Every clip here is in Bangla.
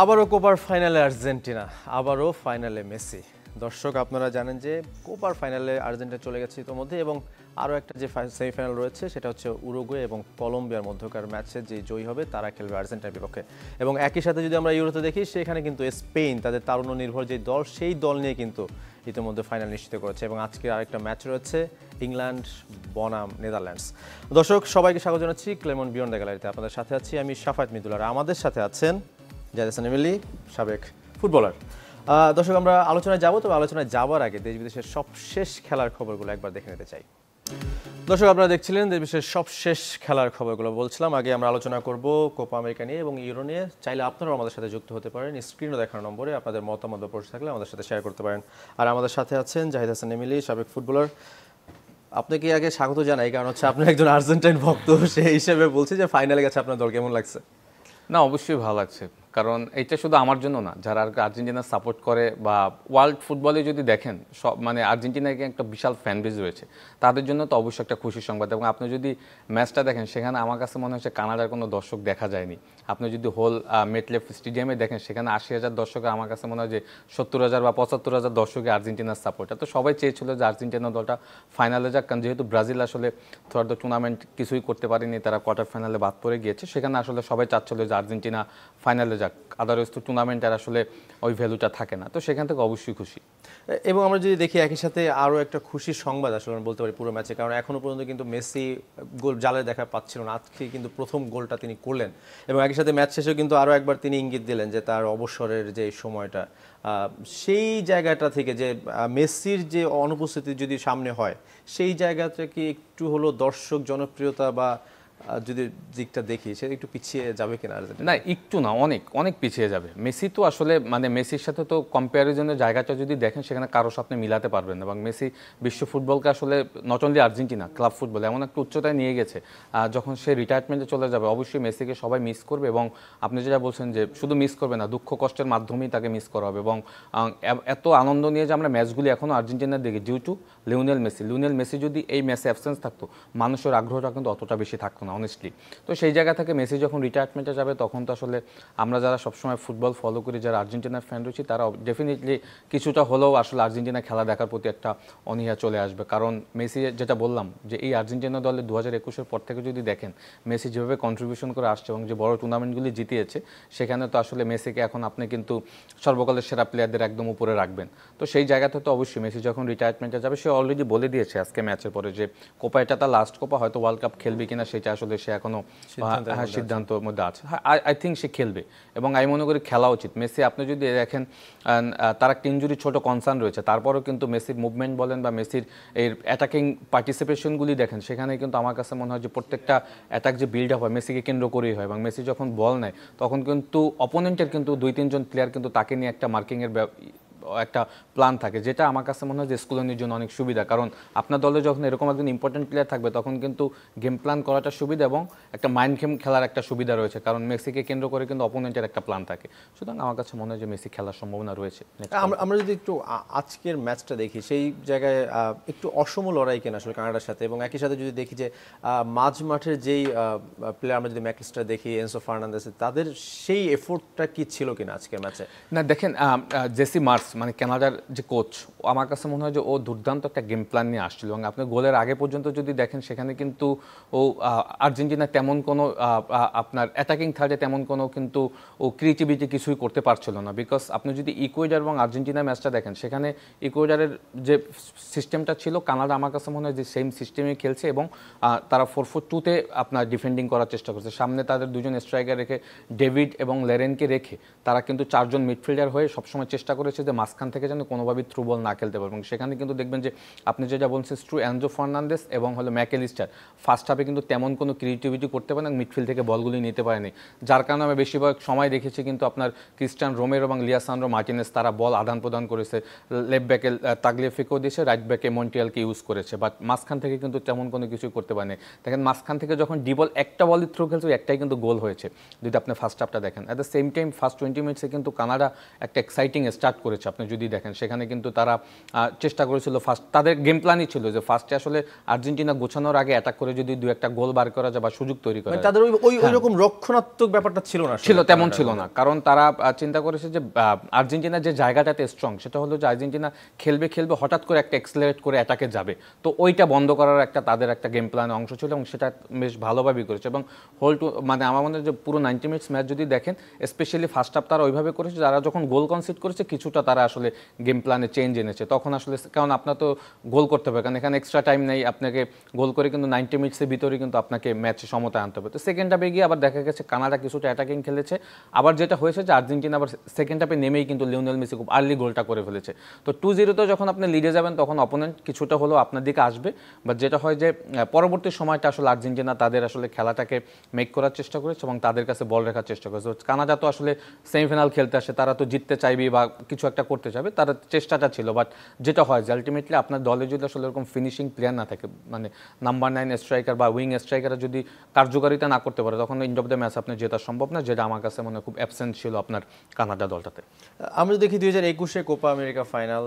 আবারও কোপার ফাইনালে আর্জেন্টিনা, আবারও ফাইনালে মেসি। দর্শক আপনারা জানেন যে কোপার ফাইনালে আর্জেন্টিনা চলে গেছে ইতোমধ্যে, এবং আরও একটা যে সেমিফাইনাল রয়েছে সেটা হচ্ছে উরুগুয়ে এবং কলম্বিয়ার মধ্যকার ম্যাচে যে জয়ী হবে তারা খেলবে আর্জেন্টিনার বিপক্ষে। এবং একই সাথে যদি আমরা ইউরোতে দেখি, সেখানে কিন্তু স্পেন তাদের তারুণ্য নির্ভর যে দল, সেই দল নিয়ে কিন্তু ইতিমধ্যে ফাইনাল নিশ্চিত করেছে। এবং আজকে আরেকটা ম্যাচ রয়েছে ইংল্যান্ড বনাম নেদারল্যান্ডস। দর্শক সবাইকে স্বাগত জানাচ্ছি ক্লেমন বিয়ন্ড দ্য গ্যালারিতে। আপনাদের সাথে আছি আমি শাফাত মিদুল, আর আমাদের সাথে আছেন জাহিদ হাসান এমিলি, সাবেক ফুটবলার। দর্শক আমরা আলোচনায় যাব, তবে আলোচনায় যাওয়ার আগে দেশ বিদেশের সবশেষ খেলার খবরগুলো একবার দেখে নিতে চাই। দর্শক আপনারা দেখছিলেন দেশ বিদেশের সবশেষ খেলার খবরগুলো। বলছিলাম আগে আমরা আলোচনা করব কোপা আমেরিকা নিয়ে এবং ইউরো নিয়ে। চাইলে আপনারাও আমাদের সাথে যুক্ত হতে পারেন, স্ক্রিনে দেখার নম্বরে আপনাদের মতামত বা প্রশ্ন থাকলে আমাদের সাথে শেয়ার করতে পারেন। আর আমাদের সাথে আছেন জাহিদ হাসান এমিলি, সাবেক ফুটবলার। আপনাকে আগে স্বাগত জানাই, কারণ হচ্ছে আপনি একজন আর্জেন্টাইন ভক্ত, সেই হিসেবে বলছি যে ফাইনালে গেছে আপনার দল, কেমন লাগছে? না, অবশ্যই ভালো লাগছে, কারণ এটা শুধু আমার জন্য না, যারা আর্জেন্টিনা সাপোর্ট করে বা ওয়ার্ল্ড ফুটবলে যদি দেখেন সব আর্জেন্টিনাকে একটা বিশাল ফ্যান বেজ রয়েছে, তাদের জন্য তো অবশ্যই একটা খুশির সংবাদ। এবং আপনি যদি ম্যাচটা দেখেন, সেখানে আমার কাছে মনে হচ্ছে কানাডার কোনো দর্শক দেখা যায়নি। আপনি যদি হোল মেটলেফ স্টেডিয়ামে দেখেন, সেখানে 80,000 দর্শকের, আমার কাছে মনে হয় যে 70,000 বা 75,000 দর্শকে আর্জেন্টিনার সাপোর্টার। তো সবাই চেয়েছিল যে আর্জেন্টিনা দলটা ফাইনালে যাক, কারণ যেহেতু ব্রাজিল আসলে থ্রুআউট দ্য টুর্নামেন্ট কিছুই করতে পারেনি, তারা কোয়ার্টার ফাইনালে বাদ পড়ে গিয়েছে। সেখানে আসলে সবাই চাচ্ছিল যে আর্জেন্টিনা ফাইনালে যাক, আদারওয়াইজ তো টুর্নামেন্টের আসলে ওই ভ্যালুটা থাকে না। তো সেখান থেকে অবশ্যই খুশি। এবং আমরা যদি দেখি একই সাথে আরও একটা খুশির সংবাদ আসলে আমরা বলতে পারি পুরো ম্যাচে, কারণ এখনও পর্যন্ত কিন্তু মেসি গোল জালে দেখা পাচ্ছিল না। আজকে কিন্তু প্রথম গোলটা তিনি করলেন, এবং একই সাথে ম্যাচ শেষেও কিন্তু আরও একবার তিনি ইঙ্গিত দিলেন যে তার অবসরের যে সময়টা, সেই জায়গাটা থেকে যে মেসির যে অনুপস্থিতি যদি সামনে হয়, সেই জায়গাটা কি একটু হলো দর্শক জনপ্রিয়তা বা যদি দিকটা দেখি, সেটা একটু পিছিয়ে যাবে কিনা আর্জেন্টিনা? না, একটু না, অনেক অনেক পিছিয়ে যাবে। মেসি তো আসলে মেসির সাথে তো কম্প্যারিজনের জায়গাটা যদি দেখেন, সেখানে কারোর সাথে মিলাতে পারবেন না। এবং মেসি বিশ্ব ফুটবলকে আসলে not only Argentina, club football এমন একটা উচ্চতায় নিয়ে গেছে, যখন সে রিটায়ারমেন্টে চলে যাবে অবশ্যই মেসিকে সবাই মিস করবে। এবং আপনি যেটা বলছেন যে শুধু মিস করবে না, দুঃখ কষ্টের মাধ্যমেই তাকে মিস করা হবে। এবং এত আনন্দ নিয়ে যে আমরা ম্যাচগুলি এখনও আর্জেন্টিনার দেখি, ডিউ টু লিওনেল মেসি যদি এই ম্যাচে অ্যাবসেন্স থাকতো, মানুষের আগ্রহটা কিন্তু অতটা বেশি থাকতো না অনেস্টলি। তো সেই জায়গা থেকে মেসি যখন রিটায়ারমেন্টে যাবে, তখন তো আসলে আমরা যারা সবসময় ফুটবল ফলো করি, যারা আর্জেন্টিনার ফ্যান রয়েছি, তারা ডেফিনেটলি কিছুটা হলেও আসলে আর্জেন্টিনা খেলা দেখার প্রতি একটা অনীহা চলে আসবে। কারণ মেসি, যেটা বললাম যে এই আর্জেন্টিনা দলে 2021-এর পর থেকে যদি দেখেন, মেসি যেভাবে কন্ট্রিবিউশন করে আসছে এবং যে বড় টুর্নামেন্টগুলি জিতিয়েছে, সেখানে তো আসলে মেসিকে এখন আপনি কিন্তু সর্বকালের সেরা প্লেয়ারদের একদম উপরে রাখবেন। তো সেই জায়গাতে তো অবশ্যই মেসি যখন রিটায়ারমেন্টে যাবে, সে অলরেডি বলে দিয়েছে আজকে ম্যাচের পরে যে কোপা এটা তার লাস্ট কোপা, হয়তো ওয়ার্ল্ড কাপ খেলবে কিনা সেটা আসলে সে এখনো সিদ্ধান্তের মধ্যে আছে। আই থিঙ্ক সে খেলবে, এবং আমি মনে করি খেলা উচিত। মেসি আপনি যদি দেখেন, তার একটা ইনজুরি ছোট কনসার্ন রয়েছে, তারপরেও কিন্তু মেসির মুভমেন্ট বলেন বা মেসির এই অ্যাটাকিং পার্টিসিপেশনগুলি দেখেন, সেখানে কিন্তু আমার কাছে মনে হয় যে প্রত্যেকটা অ্যাটাক যে বিল্ড আপ হয় মেসিকে কেন্দ্র করেই হয়। এবং মেসি যখন বল নেয়, তখন কিন্তু অপোনেন্টের কিন্তু 2-3 জন প্লেয়ার কিন্তু তাকে নিয়ে একটা মার্কিংয়ের একটা প্ল্যান থাকে, যেটা আমার কাছে মনে হয় যে স্কুলের জন্য অনেক সুবিধা। কারণ আপনার দলে যখন এরকম একজন ইম্পর্টেন্ট প্লেয়ার থাকবে, তখন কিন্তু গেম প্ল্যান করাটা সুবিধা এবং একটা মাইন্ড গেম খেলার একটা সুবিধা রয়েছে, কারণ মেসিকে কেন্দ্র করে কিন্তু অপোনেন্টের একটা প্ল্যান থাকে। সুতরাং আমার কাছে মনে হয় যে মেসি খেলার সম্ভাবনা রয়েছে। আমরা যদি একটু আজকের ম্যাচটা দেখি, সেই জায়গায় একটু অসম লড়াই কেন আসলে কানাডার সাথে, এবং একই সাথে যদি দেখি যে মাঝ মাঠের যেই প্লেয়ার, আমরা যদি ম্যাকলিস্টার দেখি, এনসো ফার্নান্দেস, তাদের সেই এফোর্টটা কি ছিল কিনা আজকের ম্যাচে? না দেখেন, জেসি মার্স কানাডার যে কোচ, আমার কাছে মনে হয় যে ও দুর্দান্ত একটা গেম প্ল্যান নিয়ে আসছিল। এবং আপনি গোলের আগে পর্যন্ত যদি দেখেন, সেখানে কিন্তু ও আর্জেন্টিনা তেমন কোনো আপনার অ্যাটাকিং থার্ডে তেমন কোনো কিন্তু ও ক্রিয়েটিভিটি কিছুই করতে পারছিল না। বিকজ আপনি যদি ইকুয়েডর এবং আর্জেন্টিনার ম্যাচটা দেখেন, সেখানে ইকুয়েডরের যে সিস্টেমটা ছিল, কানাডা আমার কাছে মনে হয় যে সেম সিস্টেমে খেলছে, এবং তারা 4-4-2-তে আপনার ডিফেন্ডিং করার চেষ্টা করছে। সামনে তাদের দুজন স্ট্রাইকার রেখে, ডেভিড এবং লেরেনকে রেখে, তারা কিন্তু 4জন মিডফিল্ডার হয়ে সবসময় চেষ্টা করেছে যে মাঝখান থেকে যেন কোনোভাবেই থ্রু বল না খেলতে পারবে। এবং সেখানে কিন্তু দেখবেন যে আপনি যেটা বলছেন, এনজো ফার্নান্দেস এবং ম্যাকলিস্টার ফার্স্ট হাফে কিন্তু তেমন কোনো ক্রিয়েটিভিটি করতে পারেন, মিডফিল্ড থেকে বলগুলি নিতে পারেনি, যার কারণে আমি বেশিরভাগ সময় দেখেছি কিন্তু আপনার ক্রিস্টিয়ান রোমেরো এবং লিয়াসান্দ্রো মার্টিনেস তারা বল আদান প্রদান করেছে, লেফট ব্যাকে তাগলিয়াফিকো দিয়েছে, রাইট ব্যাকে মন্টিয়ালকে ইউজ করেছে, বাট মাঝখান থেকে কিন্তু তেমন কোনো কিছুই করতে পারেনি। দেখেন মাঝখান থেকে যখন ডি বল একটা বলই থ্রু খেলছে, একটাই কিন্তু গোল হয়েছে যদি আপনি ফার্স্ট হাফটা দেখেন। At the same time first 20 মিনিটসে কিন্তু কানাডা একটা এক্সাইটিং স্টার্ট করেছে। আপনি যদি দেখেন সেখানে কিন্তু তারা চেষ্টা করেছিল ফার্স্ট, তাদের গেম প্ল্যানই ছিল যে ফার্স্টে আসলে আর্জেন্টিনা গোছানোর আগে অ্যাটাক করে যদি দু একটা গোল বার করা যায় বা সুযোগ তৈরি করা যায়। তাদের ওই রকম রক্ষণাত্মক ব্যাপারটা ছিল না, তেমন ছিল না, কারণ তারা চিন্তা করেছে যে আর্জেন্টিনা যে জায়গাটাতে স্ট্রং সেটা হলো যে আর্জেন্টিনা খেলবে হঠাৎ করে একটা এক্সেলারেট করে অ্যাটাকে যাবে, তো ওইটা বন্ধ করার একটা তাদের একটা গেম প্ল্যানের অংশ ছিল এবং সেটা বেশ ভালোভাবেই করেছে। এবং মানে আমার মনে হয় যে পুরো 90 মিনিটস ম্যাচ যদি দেখেন, স্পেশালি ফার্স্ট হাফ তারা ওইভাবে করেছে, যারা যখন গোল কনসিড করেছে কিছুটা তারা আসলে গেম প্ল্যানে চেঞ্জ এনেছে তখন আসলে, কারণ আপনার তো গোল করতে হবে, কারণ এখানে এক্সট্রা টাইম নেই, আপনাকে গোল করে কিন্তু 90 মিনিটসের ভিতরে কিন্তু আপনাকে ম্যাচে সমতা আনতে হবে। তো সেকেন্ড হাফে গিয়ে আবার দেখা গেছে কানাডা কিছুটা অ্যাটাকিং খেলেছে, আবার যেটা হয়েছে যে আর্জেন্টিনা আবার সেকেন্ড হাফে নেমেই কিন্তু লিওনেল মেসি খুব আর্লি গোলটা করে ফেলেছে। তো 2-0 যখন আপনি লিডে যাবেন তখন অপোনেন্ট কিছুটা হলেও আপনার দিকে আসবে, বাট যেটা হয় যে পরবর্তী সময়টা আসলে আর্জেন্টিনা তাদের আসলে খেলাটাকে মেক করার চেষ্টা করেছে এবং তাদের কাছে বল রাখার চেষ্টা করেছে। কানাডা তো আসলে সেমিফাইনাল খেলতে আসে, তারা তো জিততে চাইবে বা কিছু একটা করতে চাইবে, তার চেষ্টাটা ছিল, বাট যেটা হয় যে আলটিমেটলি আপনার দলে যদি আসলে এরকম ফিনিশিং প্লেয়ার না থাকে, মানে নাম্বার 9 স্ট্রাইকার বা উইং স্ট্রাইকাররা যদি কার্যকারিতা না করতে পারে তখন এন্ড অফ দ্য ম্যাচ আপনি জেতা সম্ভব না, যেটা আমার কাছে মনে হয় খুব অ্যাবসেন্ট ছিল আপনার কানাডা দলটাতে। আমরা দেখি 2021-এ কোপা আমেরিকা ফাইনাল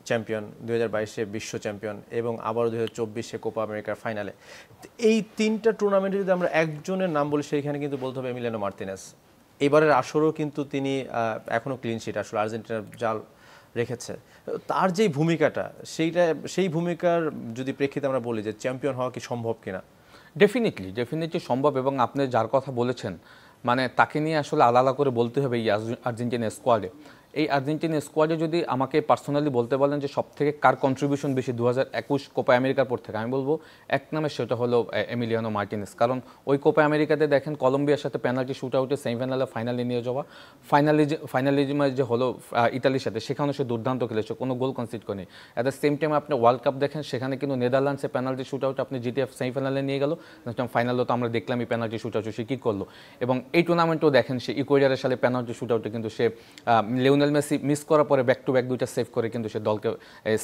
চ্যাম্পিয়ন, 2022-এ বিশ্ব চ্যাম্পিয়ন এবং আবারও 2024-এ কোপা আমেরিকার ফাইনালে, এই তিনটা টুর্নামেন্টে যদি আমরা একজনের নাম বলি সেইখানে কিন্তু বলতে হবে এমিলিয়ানো মার্তিনেজ। এবারের আসরেও কিন্তু তিনি এখনও ক্লিন শিট আসলে আর্জেন্টিনার জাল রেখেছে। তার যেই ভূমিকাটা সেই ভূমিকার যদি প্রেক্ষিতে আমরা বলি যে চ্যাম্পিয়ন হওয়া কি সম্ভব কিনা? ডেফিনেটলি সম্ভব, এবং আপনি যার কথা বলেছেন মানে তাকে নিয়ে আসলে আলাদা করে বলতে হবে এই আর্জেন্টিনা স্কোয়াডে। এই আর্জেন্টিনা স্কোয়াডে যদি আমাকে পার্সোনালি বলতে বলেন যে সব থেকে কার কন্ট্রিবিউশন বেশি 2021 কোপা আমেরিকার পর থেকে, আমি বলবো এক নামে সেটা হলো এমিলিয়ানো মার্টিনেজ। কারণ ওই কোপা আমেরিকাতে দেখেন কলম্বিয়ার সাথে পেনাল্টি শুট আউটে সেমিফাইনালে ফাইনালে নিয়ে যাওয়া, ফাইনালিজমে যে হলো ইতালির সাথে, সেখানেও সে দুর্দান্ত খেলেছে, কোনো গোল কনসিড করেনি। অ্যাট দ্য সেম টাইম আপনি ওয়ার্ল্ড কাপ দেখেন, সেখানে কিন্তু নেদারল্যান্ডসে পেনাল্টি শুট আউট আপনি জিটিএফ সেমিফাইনালে নিয়ে গেল, ফাইনালও তো আমরা দেখলাম এই পেনাল্টি শুট আউট সে কী করলো। এবং এই টুর্নামেন্টও দেখেন সে ইকুয়েডরের সাথে পেনাল্টি শুট আউটে কিন্তু সে লিওনেল মেসি মিস করার পরে ব্যাক টু ব্যাক দুইটা সেভ করে কিন্তু সে দলকে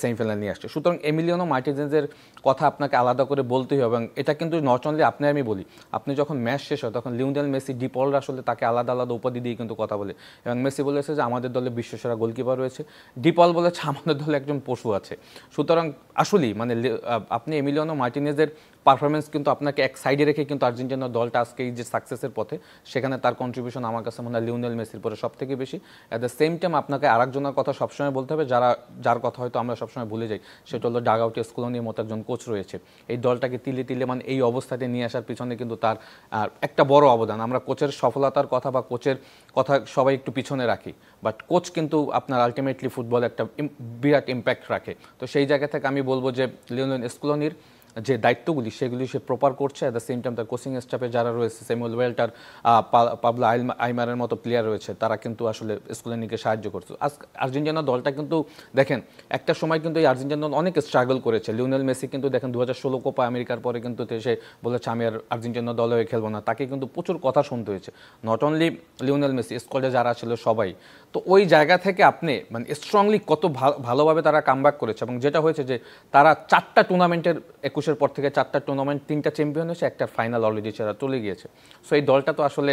সেমিফাইনাল নিয়ে আসছে। সুতরাং এমিলিয়ানো মার্টিনেজের কথা আপনাকে আলাদা করে বলতেই হবে, এবং এটা কিন্তু নট অনলি আপনি আমি বলি, আপনি যখন ম্যাচ শেষ হয় তখন লিওনেল মেসি ডিপলরা আসলে তাকে আলাদা আলাদা উপাধি দিয়ে কিন্তু কথা বলে, এবং মেসি বলেছে যে আমাদের দলে বিশ্বসেরা গোলকিপার রয়েছে, ডিপল বলেছে আমাদের দলে একজন পশু আছে। সুতরাং আসলেই মানে আপনি এমিলিয়ানো মার্টিনেজের পারফরমেন্স কিন্তু আপনাকে এক সাইডে রেখে কিন্তু আর্জেন্টিনার দলটা আজকে এই যে সাকসেসের পথে, সেখানে তার কন্ট্রিবিউশন আমার কাছে মনে হয় লিওনেল মেসির পরে সব থেকে বেশি। অ্যাট দ্য সেম টাইম আপনাকে আরেকজনের কথা সবসময় বলতে হবে, যার কথা হয়তো আমরা সবসময় ভুলে যাই, সেটা হলো ডাগ আউটে স্কুলনির মতো একজন কোচ রয়েছে। এই দলটাকে তিলে তিলে মানে এই অবস্থাতে নিয়ে আসার পিছনে কিন্তু তার একটা বড় অবদান। আমরা কোচের সফলতার কথা বা কোচের কথা সবাই একটু পিছনে রাখি, বাট কোচ কিন্তু আপনার আলটিমেটলি ফুটবলে একটা বিরাট ইম্প্যাক্ট রাখে। তো সেই জায়গা থেকে আমি বলবো যে লিওনেল স্কুলনির যে দায়িত্বগুলি সেগুলি সে প্রপার করছে। অ্যাট দ্য সেম টাইম তার কোচিং স্টাফে যারা রয়েছে, স্যামুয়েল ওয়েল্টার, পাবলো আইমারের মতো প্লেয়ার রয়েছে, তারা কিন্তু আসলে স্কুলেনিকে সাহায্য করছে। আজ আর্জেন্টিনা দলটা কিন্তু দেখেন একটা সময় কিন্তু এই আর্জেন্টিনা অনেক স্ট্রাগল করেছে। লিওনেল মেসি কিন্তু দেখেন 2016 কোপা আমেরিকার পরে কিন্তু সে বলেছে আমি আর আর্জেন্টিনা দলে হয়ে খেলবো না, তাকে কিন্তু প্রচুর কথা শুনতে হয়েছে, নট অনলি লিওনেল মেসি, স্কোয়াডে যারা ছিল সবাই। তো ওই জায়গা থেকে আপনি মানে স্ট্রংলি কত ভালোভাবে তারা কামব্যাক করেছে, এবং যেটা হয়েছে যে তারা 4টা টুর্নামেন্টের 21-এর পর থেকে 4টা টুর্নামেন্ট 3টা চ্যাম্পিয়ন হয়েছে, একটা ফাইনাল অলরেডি সেরা চলে গিয়েছে। সো এই দলটা তো আসলে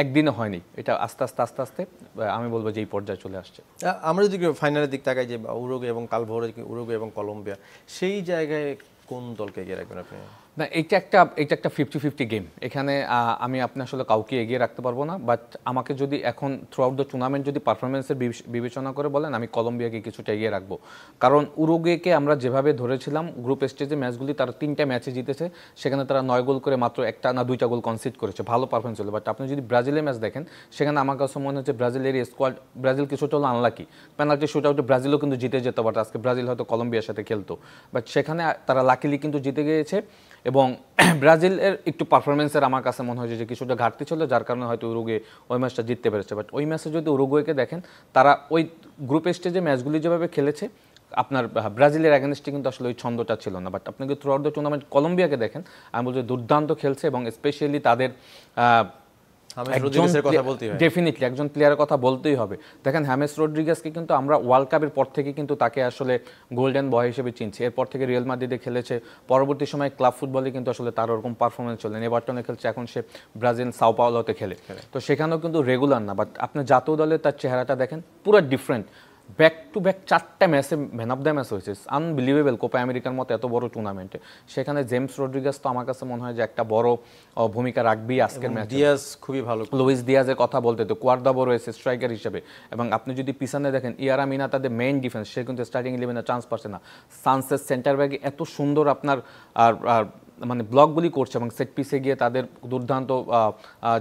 একদিনে হয়নি, এটা আস্তে আস্তে আমি বলবো যে এই পর্যায়ে চলে আসছে। আমরা যদি ফাইনালের দিক তাকাই যে উরুগুয়ে এবং কাল ভোরে উরুগুয়ে এবং কলম্বিয়া, সেই জায়গায় কোন দলকে এগিয়ে রাখবেন আপনি? না, এটা একটা 50-50 গেম। এখানে আমি আপনি আসলে কাউকে এগিয়ে রাখতে পারবো না, বাট আমাকে যদি এখন থ্রু আউট দ্য টুর্নামেন্ট যদি পারফরমেন্সের বিবেচনা করে বলেন, আমি কলম্বিয়াকে কিছুটা এগিয়ে রাখবো। কারণ উরুগুয়েকে আমরা যেভাবে ধরেছিলাম গ্রুপ স্টেজে ম্যাচগুলি, তারা 3টা ম্যাচে জিতেছে, সেখানে তারা 9 গোল করে মাত্র 1টা না 2টা গোল কনসিড করেছে, ভালো পারফরমেন্স হলো। বাট আপনি যদি ব্রাজিলের ম্যাচ দেখেন, সেখানে আমার কাছে মনে হচ্ছে ব্রাজিলের স্কোয়াড, ব্রাজিল কিছুটা হলো আনলাকি। পেনাল্টি শুট আউটে ব্রাজিলও কিন্তু জিতে যেত, বাট আজকে ব্রাজিল হয়তো কলম্বিয়ার সাথে খেলতো, বাট সেখানে তারা লাকিলি কিন্তু জিতে গিয়েছে। এবং ব্রাজিলের একটু পারফরমেন্সের আমার কাছে মনে হয় যে কিছুটা ঘাটতি ছিল, যার কারণে হয়তো উরুগুয়ে ওই ম্যাচটা জিততে পেরেছে। বাট ওই ম্যাচে যদি উরুগুয়েকে দেখেন, তারা ওই গ্রুপ স্টেজে ম্যাচগুলি যেভাবে খেলেছে, আপনার ব্রাজিলের অ্যাগেনস্টে কিন্তু আসলে ওই ছন্দটা ছিল না। বাট আপনি থ্রু আউট দ্য টুর্নামেন্ট কলম্বিয়াকে দেখেন, আমি বলছি দুর্দান্ত খেলছে, এবং স্পেশালি তাদের ডেফিনেটলি একজন প্লেয়ারের কথা বলতেই হবে। দেখেন হ্যামেস রড্রিগেজকে কিন্তু আমরা ওয়ার্ল্ড কাপের পর থেকে কিন্তু তাকে আসলে গোল্ডেন বয় হিসেবে চিনছি। এরপর থেকে রিয়াল মাদ্রিদে খেলেছে, পরবর্তী সময় ক্লাব ফুটবলে কিন্তু আসলে তার ওরকম পারফরমেন্স চলেন। এভারটনে খেলছে, এখন সে ব্রাজিল সাও পাওলোতে খেলে, তো সেখানেও কিন্তু রেগুলার না। বাট আপনি জাতীয় দলে তার চেহারাটা দেখেন পুরো ডিফারেন্ট। ব্যাক টু ব্যাক 4টা ম্যাচে ম্যান অফ দ্য ম্যাচ হয়েছে, আনবিলিভেবল। কোপা আমেরিকার মতো এত বড় টুর্নামেন্টে সেখানে জেমস রড্রিগাস তো আমার কাছে মনে হয় যে একটা বড় ভূমিকা রাখবে আজকের ম্যাচে। দিয়াজ খুবই ভালো, লুইস দিয়াজের কথা বলতে তো কোয়ার্দাবো রয়েছে স্ট্রাইকার হিসেবে, এবং আপনি যদি পিছনে দেখেন ইয়ারা মিনা তাদের মেইন ডিফেন্স, সে কিন্তু স্টার্টিং 11-এ চান্স পাচ্ছে না। সানসেস সেন্টার ব্যাগে এত সুন্দর আপনার আর মানে ব্লকগুলি করছে, এবং সেট পিসে গিয়ে তাদের দুর্দান্ত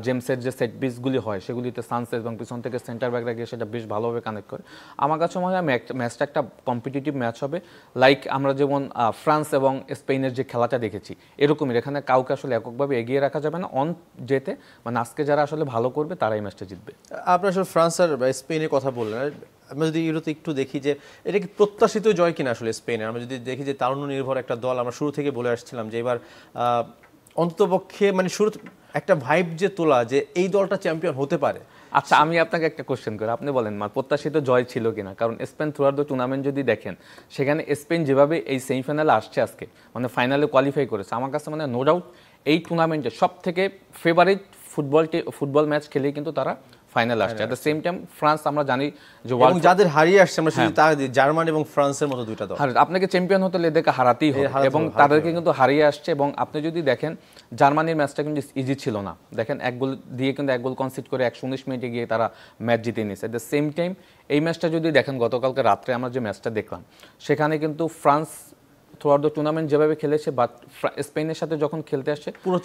জেমসের যে সেট পিসগুলি হয় সেগুলিতে সানসেস এবং পিছন থেকে সেন্টার ব্যাকরা গিয়ে সেটা বেশ ভালোভাবে কানেক্ট করে। আমার কাছে মনে হয় ম্যাচটা একটা কম্পিটিটিভ ম্যাচ হবে, লাইক আমরা যেমন ফ্রান্স এবং স্পেনের যে খেলাটা দেখেছি এরকমই। এখানে কাউকে আসলে এককভাবে এগিয়ে রাখা যাবে না, অন যেতে মানে আজকে যারা আসলে ভালো করবে তারাই ম্যাচটা জিতবে। আপনার আসলে ফ্রান্স আর স্পেনের কথা বললেন, আমরা যদি ইউরোতে একটু দেখি যে এটা কি প্রত্যাশিত জয় কিনা আসলে স্পেনের। আমরা যদি দেখি যে তারুণ্য নির্ভর একটা দল, আমরা শুরু থেকে বলে আসছিলাম যে এবার অন্তপক্ষে মানে শুরু একটা ভাইব যে তোলা যে এই দলটা চ্যাম্পিয়ন হতে পারে। আচ্ছা, আমি আপনাকে একটা কোশ্চেন করি, আপনি বলেন প্রত্যাশিত জয় ছিল কিনা? কারণ Spain through out the tournament যদি দেখেন, সেখানে স্পেন যেভাবে এই সেমিফাইনালে আসছে আজকে, মানে ফাইনালে কোয়ালিফাই করেছে, আমার কাছে মানে নো ডাউট এই টুর্নামেন্টে সব থেকে ফেভারিট ফুটবল ম্যাচ খেলেই কিন্তু তারা ফাইনাল আসছে। At the same time France আমরা জানি যে যাদের হারিয়ে আসছে আমরা শুধু জার্মানি এবং ফ্রান্সের মতো দুইটা দল, আপনাকে চ্যাম্পিয়ন হতে হলে এদেরকে হারাতেই হবে, এবং তাদেরকে কিন্তু হারিয়ে আসছে। এবং আপনি যদি দেখেন জার্মানির ম্যাচটা কিন্তু ইজি ছিল না, দেখেন এক গোল দিয়ে কিন্তু এক গোল কনসিড করে 119 মিনিটে গিয়ে তারা ম্যাচ জিতে নিয়েছে। এট দ্য সেম টাইম এই ম্যাচটা যদি দেখেন, গতকালকে রাত্রে আমরা যে ম্যাচটা দেখলাম সেখানে কিন্তু France through out the tournament যেভাবে খেলেছে, বাট স্পেনের সাথে যখন খেলতে আসছে পুরো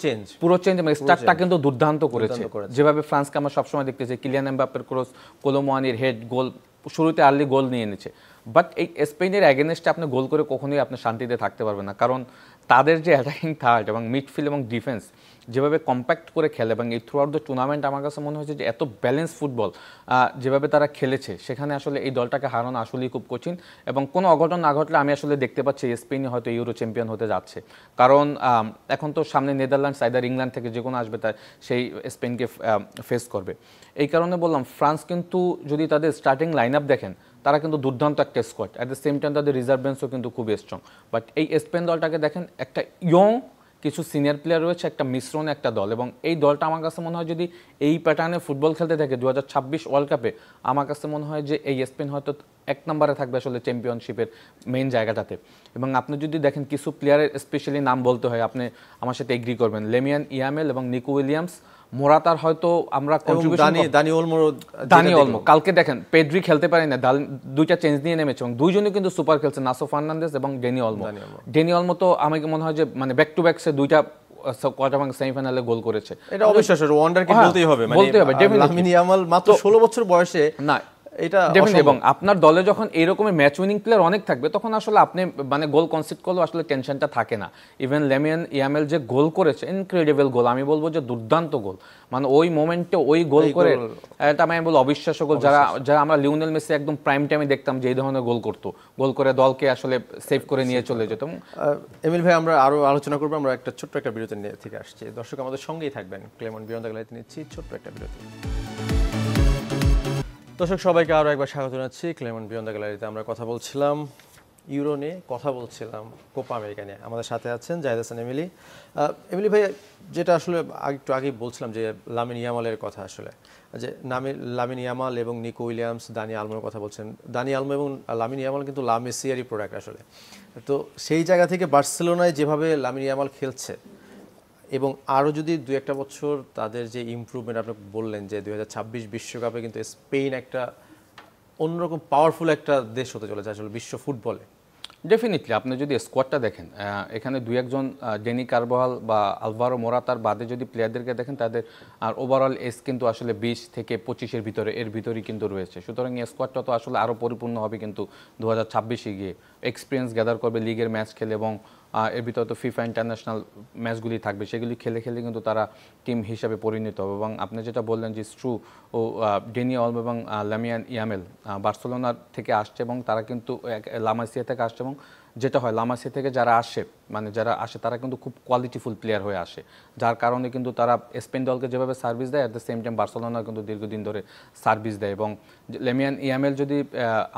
চেঞ্জ, মানে স্টার্টটা কিন্তু দুর্দান্ত করেছে। যেভাবে ফ্রান্সকে আমরা সবসময় দেখতেছি, কিলিয়ান এমবাপ্পের ক্রস, কোলোমুয়ানির হেড, গোল, শুরুতে আর্লি গোল নিয়ে নিচ্ছে। বাট এই স্পেনের অ্যাগেনস্টে আপনি গোল করে কখনোই আপনি শান্তিতে থাকতে পারবেন না, কারণ তাদের যে অ্যাটাকিং থার্ড এবং মিডফিল্ড এবং ডিফেন্স যেভাবে কম্প্যাক্ট করে খেলে, এবং এই থ্রু আউট দ্য টুর্নামেন্ট আমার কাছে মনে হয়েছে যে এত ব্যালেন্স ফুটবল যেভাবে তারা খেলেছে, সেখানে আসলে এই দলটাকে হারানো আসলেই খুব কঠিন। এবং কোনো অঘটন না ঘটলে আমি আসলে দেখতে পাচ্ছি স্পেনই হয়তো ইউরো চ্যাম্পিয়ন হতে যাচ্ছে, কারণ এখন তো সামনে নেদারল্যান্ডস আইদার ইংল্যান্ড থেকে যে কোনো আসবে, তাই সেই স্পেনকে ফেস করবে। এই কারণে বললাম ফ্রান্স কিন্তু যদি তাদের স্টার্টিং লাইন আপ দেখেন, তারা কিন্তু দুর্দান্ত একটা squad, at the same time তাদের রিজার্ভ বেঞ্চও কিন্তু খুব স্ট্রং। বাট এই স্পেন দলটাকে দেখেন, একটা ইয়ং কিছু সিনিয়র প্লেয়ার রয়েছে, একটা মিশ্রণে একটা দল, এবং এই দলটা আমার কাছে মনে হয় যদি এই প্যাটার্নে ফুটবল খেলতে থাকে 2026 ওয়ার্ল্ড কাপে, আমার কাছে মনে হয় যে এই স্পেন হয়তো এক নম্বরে থাকবে আসলে চ্যাম্পিয়নশিপের মেইন জায়গাটাতে। এবং আপনি যদি দেখেন কিছু প্লেয়ারের স্পেশালি নাম বলতে হয়, আপনি আমার সাথে এগ্রি করবেন, লেমিয়ান ইয়ামেল এবং নিকো উইলিয়ামস, মোরাতার হয়তো আমরা দানি ওলমো, কালকে দেখেন পেড্রি খেলতে পারে না, দুইটা চেঞ্জ নিয়ে নেমেছে, এবং দুইজনই কিন্তু সুপার খেলছে, নাসো ফার্নান্দেজ এবং ডেনি ওলমো তো আমাকে মনে হয় যে মানে ব্যাক টু ব্যাক সে দুইটা কোয়ার্টার ফাইনাল সেমিফাইনালে গোল করেছে। এটা অবিশ্বাস্য, ওয়ান্ডারকে বলতেই হবে, লামিন ইয়ামাল মাত্র 16 বছর বয়সে না এটা, এবং আপনার দলে যখন এইরকমের ম্যাচ উইনিং প্লেয়ার অনেক থাকবে, তখন আসলে আপনি মানে গোল কনসিড করলেও আসলে টেনশনটা থাকে না। ইভেন লেমিয়ান ইয়ামেল যে গোল করেছে, ইনক্রেডিবল গোল, আমি বলবো যে দুর্দান্ত গোল, মানে ওই মোমেন্টে ওই গোল করে এটা আমি বলবো অবিশ্বাস্য গোল। যারা আমরা লিওনেল মেসি একদম প্রাইম টাইমে দেখতাম যে এই ধরনের গোল করতো, গোল করে দলকে আসলে সেভ করে নিয়ে চলে যেত। এমিল ভাই, আমরা আরো আলোচনা করবো, আমরা একটা ছোট্ট একটা বিরতি নিয়ে থেকে আসছি, দর্শক আমাদের সঙ্গেই থাকবেন। ক্লেমন বিয়ন্ড দ্য গ্যালারিতে নিচ্ছি ছোট্ট একটা বিরতি। দর্শক সবাইকে আরও একবার স্বাগত জানাচ্ছি ক্লেমন বিয়ন্ড দ্য গ্যালারিতে। আমরা কথা বলছিলাম ইউরো নিয়ে, কথা বলছিলাম কোপা আমেরিকা নিয়ে। আমাদের সাথে আছেন জাহিদ হাসান এমিলি। এমিলি ভাই, যেটা আসলে একটু আগেই বলছিলাম যে লামিন ইয়ামালের কথা, আসলে যে লামিন ইয়ামাল এবং নিকো উইলিয়ামস, দানি আলমোর কথা বলছেন। দানি আলমো এবং লামিন ইয়ামাল কিন্তু লা মেসিয়ারই প্রোডাক্ট আসলে। তো সেই জায়গা থেকে বার্সেলোনায় যেভাবে লামিন ইয়ামাল খেলছে, এবং আরও যদি 2-1 বছর তাদের যে ইমপ্রুভমেন্ট আপনি বললেন যে 2026 বিশ্বকাপে কিন্তু স্পেন একটা অন্যরকম পাওয়ারফুল একটা দেশ হতে চলেছে আসলে বিশ্ব ফুটবলে। ডেফিনেটলি আপনি যদি স্কোয়াডটা দেখেন, এখানে 2-1 ডেনি কারবাহাল বা আলভারো মোরাতার বাদে যদি প্লেয়ারদেরকে দেখেন, তাদের আর ওভারঅল এজ কিন্তু আসলে 20 থেকে 25-এর ভিতরে, এর ভিতরেই কিন্তু রয়েছে। সুতরাং এই স্কোয়াডটা তো আসলে আরও পরিপূর্ণ হবে কিন্তু 2026-এ গিয়ে, এক্সপিরিয়েন্স গ্যাদার করবে লিগের ম্যাচ খেলে, এবং এর ভিতরে তো ফিফা ইন্টারন্যাশনাল ম্যাচগুলি থাকবে, সেগুলি খেলে খেলে কিন্তু তারা টিম হিসাবে পরিণত হবে। এবং আপনি যেটা বললেন যে স্ট্রু ও ডেনি অলমো এবং লামিয়ান ইয়ামেল বার্সেলোনার থেকে আসছে, এবং তারা কিন্তু লা মাসিয়া থেকে আসছে, এবং যেটা হয় লামাসি থেকে যারা আসে তারা কিন্তু খুব কোয়ালিটিফুল প্লেয়ার হয়ে আসে, যার কারণে কিন্তু তারা স্পেন দলকে যেভাবে সার্ভিস দেয়, at the same time Barcelona কিন্তু দীর্ঘদিন ধরে সার্ভিস দেয়। এবং লেমিয়ান ইয়ামেল যদি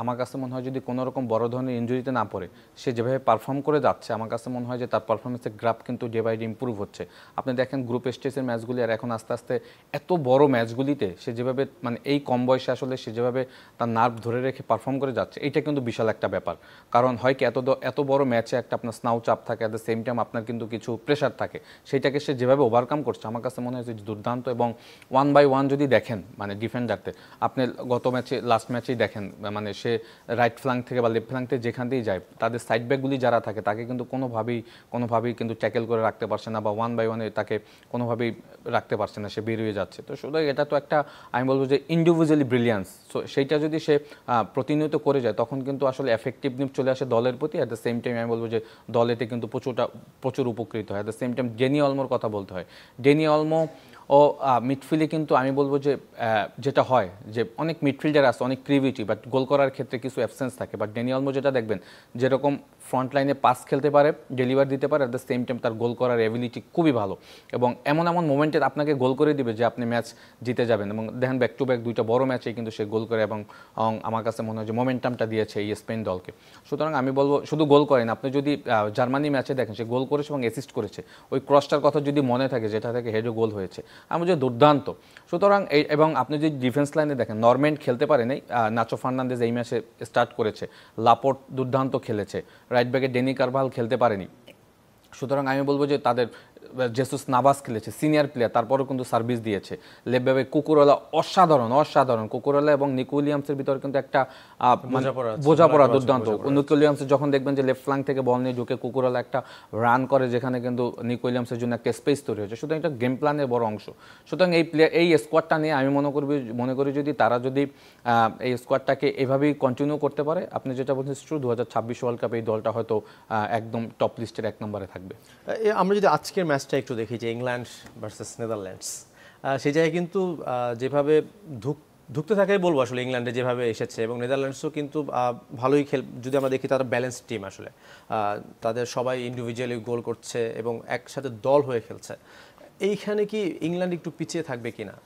আমার কাছে মনে হয় যদি কোনো রকম বড় ধরনের ইনজুরিতে না পড়ে, সে যেভাবে পারফর্ম করে যাচ্ছে, আমার কাছে মনে হয় যে তার পারফরমেন্সের গ্রাফ কিন্তু ডে বাই ডে ইম্প্রুভ হচ্ছে। আপনি দেখেন গ্রুপ স্টেজের ম্যাচগুলি আর এখন আস্তে আস্তে এত বড় ম্যাচগুলিতে সে যেভাবে মানে এই কম বয়সে আসলে সে যেভাবে তার নার্ভ ধরে রেখে পারফর্ম করে যাচ্ছে, এটা কিন্তু বিশাল একটা ব্যাপার। কারণ হয় কি এত বড় ম্যাচে একটা আপনার স্নাউ চাপ থাকে, অ্যাট দ্য সেম টাইম আপনার কিন্তু কিছু প্রেশার থাকে, সেইটাকে সে যেভাবে ওভারকাম করছে আমার কাছে মনে হয় যে দুর্দান্ত। এবং 1 by 1 যদি দেখেন মানে ডিফেন্ডারতে, আপনি গত লাস্ট ম্যাচেই দেখেন মানে সে রাইট ফ্ল্যাঙ্ক থেকে বা লেফট ফ্ল্যাঙ্ক থেকে যেখান দিয়েই যায়, তাদের সাইড ব্যাকগুলি যারা থাকে তাকে কিন্তু কোনোভাবেই কিন্তু ট্যাকেল করে রাখতে পারছে না, বা 1 by 1 তাকে কোনোভাবেই রাখতে পারছে না, সে বেরিয়ে যাচ্ছে। তো শুধু এটা তো একটা আমি বলবো যে ইন্ডিভিজুয়ালি ব্রিলিয়ান্স। সো সেইটা যদি সে প্রতিনিয়ত করে যায় তখন কিন্তু আসলে এফেক্টিভনেস চলে আসে দলের প্রতি। অ্যাট দ্য সেম টাইম আমি বলবো যে দল এতে কিন্তু প্রচুর উপকৃত হয়। অ্যাট দ্য সেম টাইম ডেনি অলমোর কথা বলতে হয়। ডেনি অলমো ও মিডফিল্ডে কিন্তু আমি বলবো যে যেটা হয় যে অনেক মিডফিল্ডার আছে অনেক ক্রিভিটি, বাট গোল করার ক্ষেত্রে কিছু অ্যাবসেন্স থাকে। বাট ডেনি অলমো যেটা দেখবেন যেরকম ফ্রন্ট লাইনে পাস খেলতে পারে, ডেলিভার দিতে পারে, অ্যাট দ্য সেম টাইম তার গোল করার এবিলিটি খুবই ভালো, এবং এমন মোমেন্টে আপনাকে গোল করে দিবে যে আপনি ম্যাচ জিতে যাবেন। এবং দেখেন ব্যাক টু ব্যাক 2টা বড় ম্যাচেই কিন্তু সে গোল করে, এবং আমার কাছে মনে হয় যে মোমেন্টামটা দিয়েছে এই স্পেন দলকে। সুতরাং আমি বলবো শুধু গোল করেন, আপনি যদি জার্মানি ম্যাচে দেখেন সে গোল করেছে এবং অ্যাসিস্ট করেছে, ওই ক্রসটার কথা যদি মনে থাকে যেটা থেকে হেডে গোল হয়েছে, আমি যে দুর্দান্ত। সুতরাং এবং আপনি যদি ডিফেন্স লাইনে দেখেন নরম্যান্ড খেলতে পারেনি, নাচো ফার্নান্দেজ এই ম্যাচে স্টার্ট করেছে, লাপোর্ট দুর্দান্ত খেলেছে, রাইট ব্যাকে ডেনি কারভাল খেলতে পারেনি। সুতরাং আমি বলবো যে তাদের জেসুস নাভাস খেলেছে, সিনিয়র প্লেয়ার, তারপরেও কিন্তু সার্ভিস দিয়েছে। লেফট কুকুরওয়ালা অসাধারণ কুকুরওয়ালা এবং নিকো উইলিয়ামসের ভিতরে কিন্তু একটা বোঝাপড়া দুর্দান্ত। নিকো উইলিয়ামসের যখন দেখবেন যে লেফট ফ্ল্যাঙ্ক থেকে বল নিয়ে ঢুকে কুকুরওয়ালা একটা রান করে, যেখানে কিন্তু নিকো উইলিয়ামসের জন্য একটা স্পেস তৈরি হয়েছে। সুতরাং এটা গেম প্ল্যানের বড় অংশ। সুতরাং এই স্কোয়াডটা নিয়ে আমি মনে করি যদি তারা যদি এই স্কোয়াডটাকে এভাবেই কন্টিনিউ করতে পারে, আপনি যেটা বলছেন ট্রু, 2026 ওয়ার্ল্ড কাপে এই দলটা হয়তো একদম টপ লিস্টের 1 নম্বরে থাকবে। আমরা যদি আজকের ম্যাচটা একটু দেখি যে ইংল্যান্ড ভার্সেস নেদারল্যান্ডস, সেই জায়গায় কিন্তু যেভাবে ধুঁকতে থাকাই বলবো আসলে ইংল্যান্ডে যেভাবে এসেছে, এবং নেদারল্যান্ডসও কিন্তু ভালোই যদি আমরা দেখি তারা ব্যালেন্স টিম আসলে, তাদের সবাই ইন্ডিভিজুয়ালি গোল করছে এবং একসাথে দল হয়ে খেলছে। এইখানে কি ইংল্যান্ড একটু পিছিয়ে থাকবে কিনা?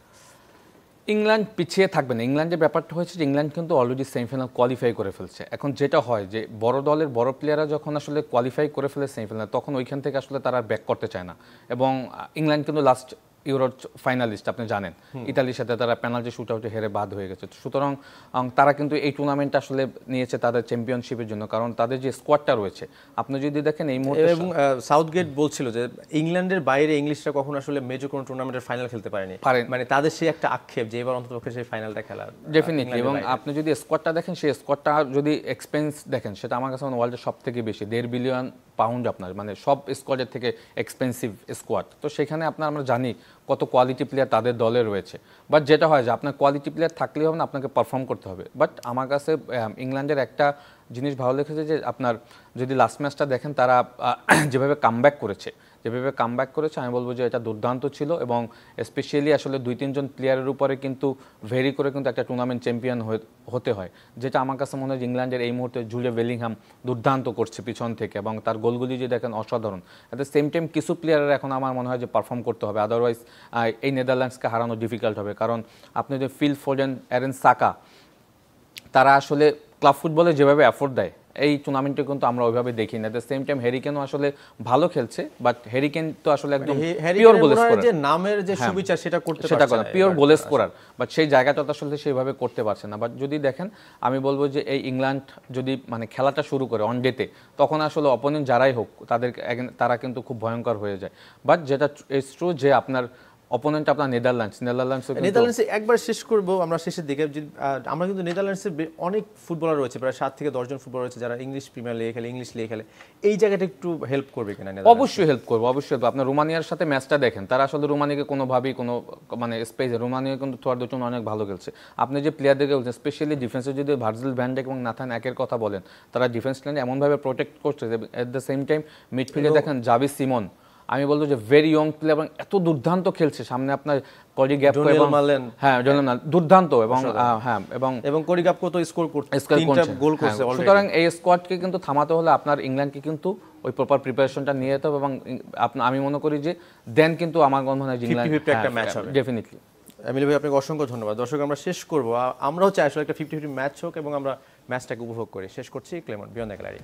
ইংল্যান্ড পিছিয়ে থাকবে না। ইংল্যান্ডের ব্যাপারটা হয়েছে যে ইংল্যান্ড কিন্তু অলরেডি সেমিফাইনাল কোয়ালিফাই করে ফেলছে। এখন যেটা হয় যে বড় দলের বড় প্লেয়াররা যখন আসলে কোয়ালিফাই করে ফেলে সেমিফাইনাল, তখন ওইখান থেকে আসলে তারা ব্যাক করতে চায় না। এবং ইংল্যান্ড কিন্তু লাস্ট ইউরো ফাইনালিস্ট, আপনি জানেন, ইতালির সাথে তারা পেনাল্টি শুট আউটে হেরে বাদ হয়ে গেছে। সুতরাং তারা কিন্তু এই টুর্নামেন্টটা আসলে নিয়েছে তাদের চ্যাম্পিয়নশিপের জন্য, কারণ তাদের যে স্কোয়াডটা রয়েছে আপনি যদি দেখেন এই মুহূর্তে। এবং সাউথগেট বলছিল যে ইংল্যান্ডের বাইরে ইংলিশরা কখনো আসলে মেজর কোনো টুর্নামেন্টের ফাইনাল খেলতে পারেনি, মানে তাদের সেই একটা আক্ষেপ যে এবার অন্ততপক্ষে সেই ফাইনালটা খেলার ডেফিনেটলি। এবং আপনি যদি স্কোয়াডটা দেখেন, সেই স্কোয়াডটা যদি এক্সপেন্স দেখেন, সেটা আমার কাছে ওয়ার্ল্ডের সব থেকে বেশি, 1.5 বিলিয়ন পাউন্ড আপনার, মানে সব স্কোয়াডের থেকে এক্সপেন্সিভ স্কোয়াড। তো সেখানে আমরা জানি কত কোয়ালিটি প্লেয়ার তাদের দলে রয়েছে। বাট যেটা হয় যে আপনার কোয়ালিটি প্লেয়ার থাকলেই হবে না, আপনাকে পারফর্ম করতে হবে। বাট আমার কাছে ইংল্যান্ডের একটা জিনিস ভালো লেগেছে যে আপনার যদি লাস্ট ম্যাচটা দেখেন, তারা যেভাবে কামব্যাক করেছে আমি বলবো যে এটা দুর্দান্ত ছিল। এবং স্পেশালি আসলে 2-3 জন প্লেয়ারের উপরে কিন্তু ভেরি করে কিন্তু একটা টুর্নামেন্ট চ্যাম্পিয়ন হতে হয়, যেটা আমার কাছে মনে হয় ইংল্যান্ডের এই মুহূর্তে জুলিয়া বেলিংহাম দুর্দান্ত করছে পিছন থেকে, এবং তার গোলগুলি যে দেখেন অসাধারণ। অ্যাট দ্য সেম টাইম কিছু প্লেয়ারের এখন আমার মনে হয় যে পারফর্ম করতে হবে, আদারওয়াইজ এই নেদারল্যান্ডসকে হারানো ডিফিকাল্ট হবে। কারণ আপনি যে ফিল ফোডেন, অ্যারেন সাকা, তারা আসলে ক্লাব ফুটবলে যেভাবে এফোর্ট দেয় এই টুর্নামেন্টে কিন্তু আমরা ওইভাবে দেখি না। এট দ্য সেম টাইম হ্যারিকেনও আসলে ভালো খেলছে, বাট হ্যারিকেন তো আসলে একদম পিওর গোল স্কোরার, যে নামের যে সুবিচার সেটা করতে পারছে না, পিওর গোল স্কোরার, বাট সেই জায়গাটা তো আসলে সেইভাবে করতে পারছে না। বাট যদি দেখেন আমি বলবো যে এই ইংল্যান্ড যদি মানে খেলাটা শুরু করে অন ডেতে, তখন আসলে অপোনেন্ট যারাই হোক তারা কিন্তু খুব ভয়ঙ্কর হয়ে যায়। বাট যেটা ইটস ট্রু যে আপনার অপোনেন্ট আপনার নেদারল্যান্ডসে একবার শেষ করবো আমরা শেষের দিকে। আমরা কিন্তু নেদারল্যান্ডসের অনেক ফুটবলার রয়েছে, প্রায় 7 থেকে 10 জন ফুটবলার রয়েছে যারা ইংলিশ প্রিমিয়ার লিগে খেলে, ইংলিশ লিগে খেলে। এই জায়গাটা একটু হেল্প করবে কিনা? অবশ্যই হেল্প করবো, অবশ্যই। আপনার রোমানিয়ার সাথে ম্যাচটা দেখেন, তারা আসলে রোমানিয়াকে কোনোভাবেই কোনো মানে স্পেসে, রোমানিয়া কিন্তু থোয়ার দুজন অনেক ভালো খেলছে। আপনি যে প্লেয়ারদেরকে বলছেন, স্পেশালি ডিফেন্সে যদি ভার্জিল ভ্যান ডাইক এবং নাথান একের কথা বলেন, তারা ডিফেন্স লাইনে এমনভাবে প্রোটেক্ট করছে যে এট দ্য সেম টাইম মিডফিল্ডে দেখেন জাভি সিমন, আমি বলবো যে ভেরি ইয়ং প্লেয়ার এবং এত দুর্দান্ত খেলছে, সামনে আপনার করি গ্যাপ এবং হ্যাঁ জোনেল মালেন দুর্দান্ত এবং হ্যাঁ এবং করি গ্যাপ কত স্কোর করছে, তিনটা গোল করছে অলরেডি। সুতরাং এই স্কোয়াডকে কিন্তু থামাতে হলে আপনার ইংল্যান্ডকে কিন্তু ওই প্রপার প্রিপারেশনটা নিয়ে যেতে হবে এবং আমি মনে করি যে দেন কিন্তু আমার মনে হয় ইংল্যান্ড 50-50 একটা ম্যাচ হবে ডেফিনেটলি। এমিলি ভাই আপনাকে অসংখ্য ধন্যবাদ। দর্শক আমরা শেষ করব, আমরাও চাই আসলে একটা 50-50 ম্যাচ হোক এবং আমরা ম্যাচটাকে উপভোগ করি। শেষ করছি ক্লেমন বিয়ন্ড দ্য গ্যালারি।